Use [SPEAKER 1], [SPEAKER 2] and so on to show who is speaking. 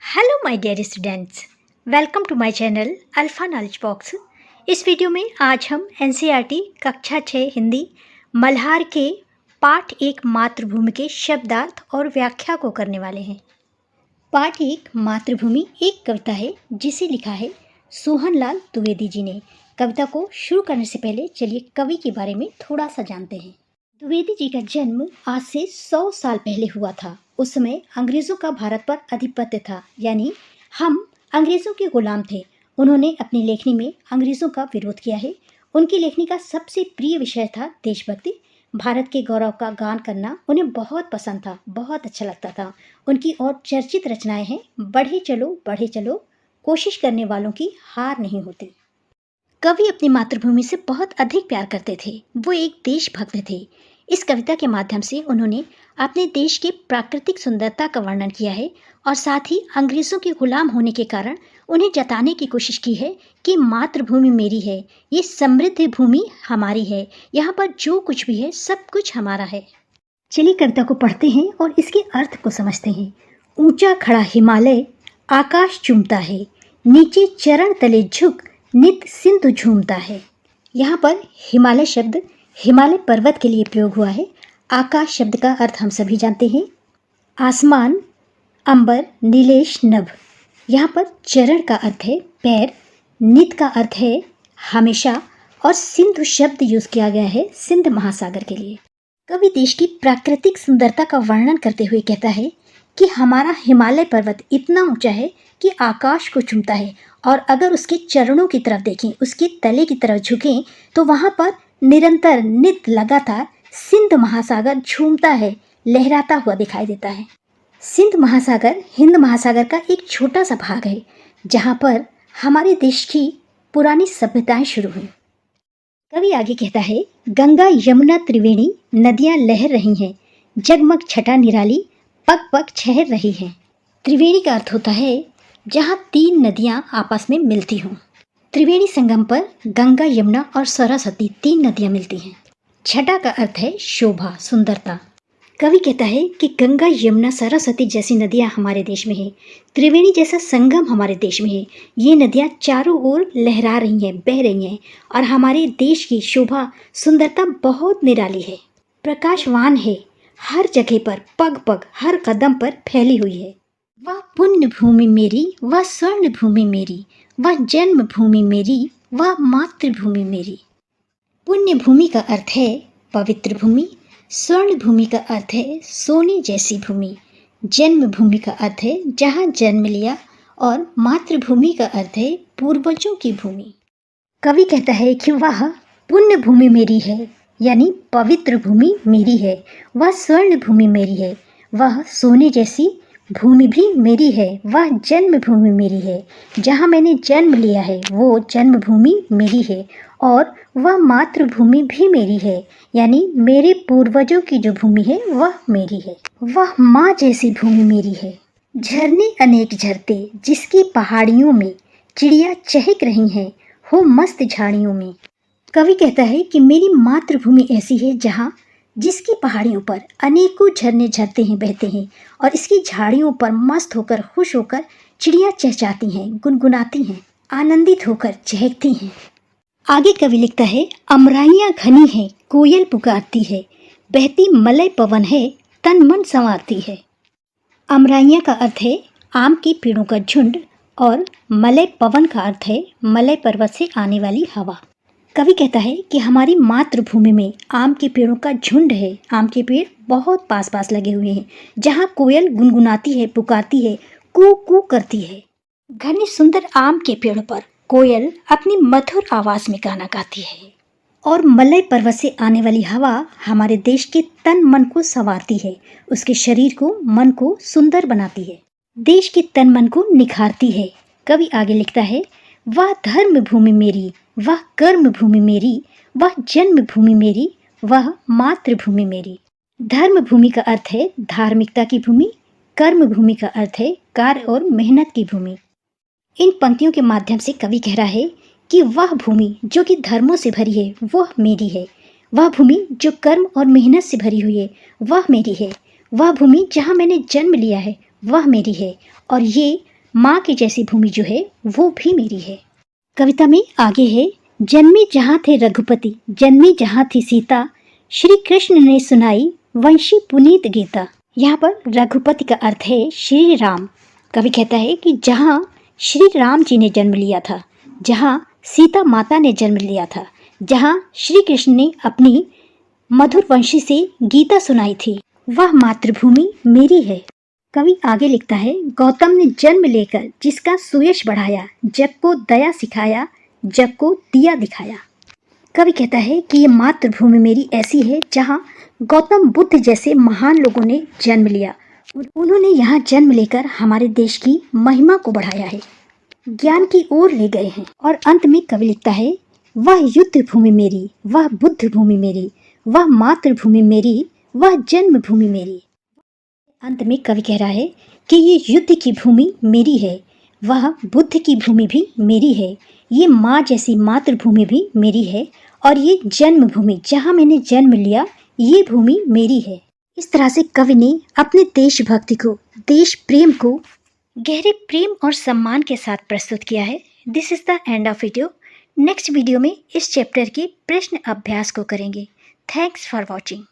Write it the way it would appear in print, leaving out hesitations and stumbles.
[SPEAKER 1] Hello my dear students, welcome to my channel alpha knowledge box. इस video में आज हम एनसीईआरटी कक्षा 6 हिंदी मल्हार के पाठ 1 मातृभूमि के शब्दार्थ और व्याख्या को करने वाले हैं। पाठ 1 मातृभूमि एक कविता है जिसे लिखा है सोहनलाल द्विवेदी जी ने। कविता को शुरू करने से पहले चलिए कवि के बारे में थोड़ा सा जानते हैं। द्विवेदी जी का जन्म आज से 100 साल पहले हुआ था। उस समय अंग्रेज़ों का भारत पर आधिपत्य था, यानी हम अंग्रेज़ों के गुलाम थे। उन्होंने अपनी लेखनी में अंग्रेज़ों का विरोध किया है। उनकी लेखनी का सबसे प्रिय विषय था देशभक्ति। भारत के गौरव का गान करना उन्हें बहुत पसंद था, बहुत अच्छा लगता था। उनकी और चर्चित रचनाएं हैं बढ़े चलो, कोशिश करने वालों की हार नहीं होती। कवि अपनी मातृभूमि से बहुत अधिक प्यार करते थे। वो एक देशभक्त थे। इस कविता के माध्यम से उन्होंने अपने देश की प्राकृतिक सुंदरता का वर्णन किया है और साथ ही अंग्रेज़ों के गुलाम होने के कारण उन्हें जताने की कोशिश की है कि मातृभूमि मेरी है, ये समृद्ध भूमि हमारी है, यहाँ पर जो कुछ भी है सब कुछ हमारा है। चलिए कविता को पढ़ते हैं और इसके अर्थ को समझते हैं। ऊंचा खड़ा हिमालय आकाश चूमता है, नीचे चरण तले झुक नित सिंधु झूमता है। यहाँ पर हिमालय शब्द हिमालय पर्वत के लिए प्रयोग हुआ है। आकाश शब्द का अर्थ हम सभी जानते हैं, आसमान, अंबर, नीलेश, नभ। यहाँ पर चरण का अर्थ है पैर, नित का अर्थ है हमेशा और सिंधु शब्द यूज किया गया है सिंध महासागर के लिए। कवि देश की प्राकृतिक सुंदरता का वर्णन करते हुए कहता है कि हमारा हिमालय पर्वत इतना ऊंचा है कि आकाश को चूमता है और अगर उसके चरणों की तरफ देखें, उसके तले की तरफ झुकें तो वहाँ पर निरंतर नित लगातार सिंध महासागर झूमता है, लहराता हुआ दिखाई देता है। सिंध महासागर हिंद महासागर का एक छोटा सा भाग है जहाँ पर हमारे देश की पुरानी सभ्यताएं शुरू हुई। कवि आगे कहता है, गंगा यमुना त्रिवेणी नदियां लहर रही हैं, जगमग छटा निराली पग पग ठहर रही हैं। त्रिवेणी का अर्थ होता है जहाँ 3 नदियाँ आपस में मिलती हों। त्रिवेणी संगम पर गंगा यमुना और सरस्वती 3 नदियाँ मिलती हैं। छटा का अर्थ है शोभा, सुंदरता। कवि कहता है कि गंगा यमुना सरस्वती जैसी नदियाँ हमारे देश में हैं, त्रिवेणी जैसा संगम हमारे देश में है। ये नदियाँ चारों ओर लहरा रही हैं, बह रही हैं और हमारे देश की शोभा सुंदरता बहुत निराली है, प्रकाशवान है, हर जगह पर पग पग हर कदम पर फैली हुई है। वह पुण्य भूमि मेरी, वह स्वर्ण भूमि मेरी, वह जन्म भूमि मेरी, वह मातृभूमि मेरी। पुण्य भूमि का अर्थ है पवित्र भूमि, स्वर्ण भूमि का अर्थ है सोने जैसी भूमि, जन्म भूमि का अर्थ है जहाँ जन्म लिया और मातृभूमि का अर्थ है पूर्वजों की भूमि। कवि कहता है कि वह पुण्य भूमि मेरी है, यानी पवित्र भूमि मेरी है, वह स्वर्ण भूमि मेरी है, वह सोने जैसी भूमि भी मेरी है, वह जन्म भूमि मेरी है, जहाँ मैंने जन्म लिया है वो जन्मभूमि मेरी है और वह मातृभूमि भी मेरी है, यानी मेरे पूर्वजों की जो भूमि है वह मेरी है। वह माँ जैसी भूमि मेरी है, झरने अनेक झरते जिसकी पहाड़ियों में चिड़िया चहक रही हैं हो मस्त झाड़ियों में। कवि कहता है कि मेरी मातृभूमि ऐसी है जहाँ जिसकी पहाड़ियों पर अनेकों झरने झरते हैं, बहते हैं और इसकी झाड़ियों पर मस्त होकर खुश होकर चिड़िया चहचहाती हैं, गुनगुनाती हैं, आनंदित होकर चहकती हैं। आगे कवि लिखता है, अमराइयाँ घनी हैं, कोयल पुकारती है, बहती मलय पवन है, तन मन संवारती है। अमराइयाँ का अर्थ है आम के पेड़ों का झुंड और मलय पवन का अर्थ है मलय पर्वत से आने वाली हवा। कवि कहता है कि हमारी मातृभूमि में आम के पेड़ों का झुंड है, आम के पेड़ बहुत पास पास लगे हुए हैं, जहाँ कोयल गुनगुनाती है, पुकारती है, कू कू करती है। घने सुंदर आम के पेड़ों पर कोयल अपनी मधुर आवाज़ में गाना गाती है और मलय पर्वत से आने वाली हवा हमारे देश के तन मन को संवारती है, उसके शरीर को, मन को सुंदर बनाती है, देश के तन मन को निखारती है। कवि आगे लिखता है, वह धर्म भूमि मेरी, वह कर्म भूमि मेरी, वह जन्म भूमि मेरी, वह मातृभूमि मेरी। धर्म भूमि का अर्थ है धार्मिकता की भूमि, कर्म भूमि का अर्थ है कार्य और मेहनत की भूमि। इन पंक्तियों के माध्यम से कवि कह रहा है कि वह भूमि जो कि धर्मों से भरी है वह मेरी है, वह भूमि जो कर्म और मेहनत से भरी हुई है वह मेरी है, वह भूमि जहाँ मैंने जन्म लिया है वह मेरी है और ये माँ की जैसी भूमि जो है वो भी मेरी है। कविता में आगे है, जन्मे जहाँ थे रघुपति, जन्मी जहाँ थी सीता, श्री कृष्ण ने सुनाई वंशी पुनीत गीता। यहाँ पर रघुपति का अर्थ है श्री राम। कवि कहता है कि जहाँ श्री राम जी ने जन्म लिया था, जहाँ सीता माता ने जन्म लिया था, जहाँ श्री कृष्ण ने अपनी मधुर वंशी से गीता सुनाई थी, वह मातृभूमि मेरी है। कवि आगे लिखता है, गौतम ने जन्म लेकर जिसका सुयश बढ़ाया, जग को दया सिखाया, जग को दिया दिखाया। कवि कहता है कि ये मातृभूमि मेरी ऐसी है जहाँ गौतम बुद्ध जैसे महान लोगों ने जन्म लिया। उन्होंने यहाँ जन्म लेकर हमारे देश की महिमा को बढ़ाया है, ज्ञान की ओर ले गए हैं। और अंत में कवि लिखता है, वह युद्ध भूमि मेरी, वह बुद्ध भूमि मेरी, वह मातृभूमि मेरी, वह जन्मभूमि मेरी। अंत में कवि कह रहा है कि ये युद्ध की भूमि मेरी है, वह बुद्ध की भूमि भी मेरी है, ये माँ जैसी मातृभूमि भी मेरी है, और ये जन्मभूमि जहाँ मैंने जन्म लिया, ये भूमि मेरी है। इस तरह से कवि ने अपने देशभक्ति को, देश प्रेम को गहरे प्रेम और सम्मान के साथ प्रस्तुत किया है। This is the end of video. Next video में इस चैप्टर के प्रश्न अभ्यास को करेंगे। Thanks for watching.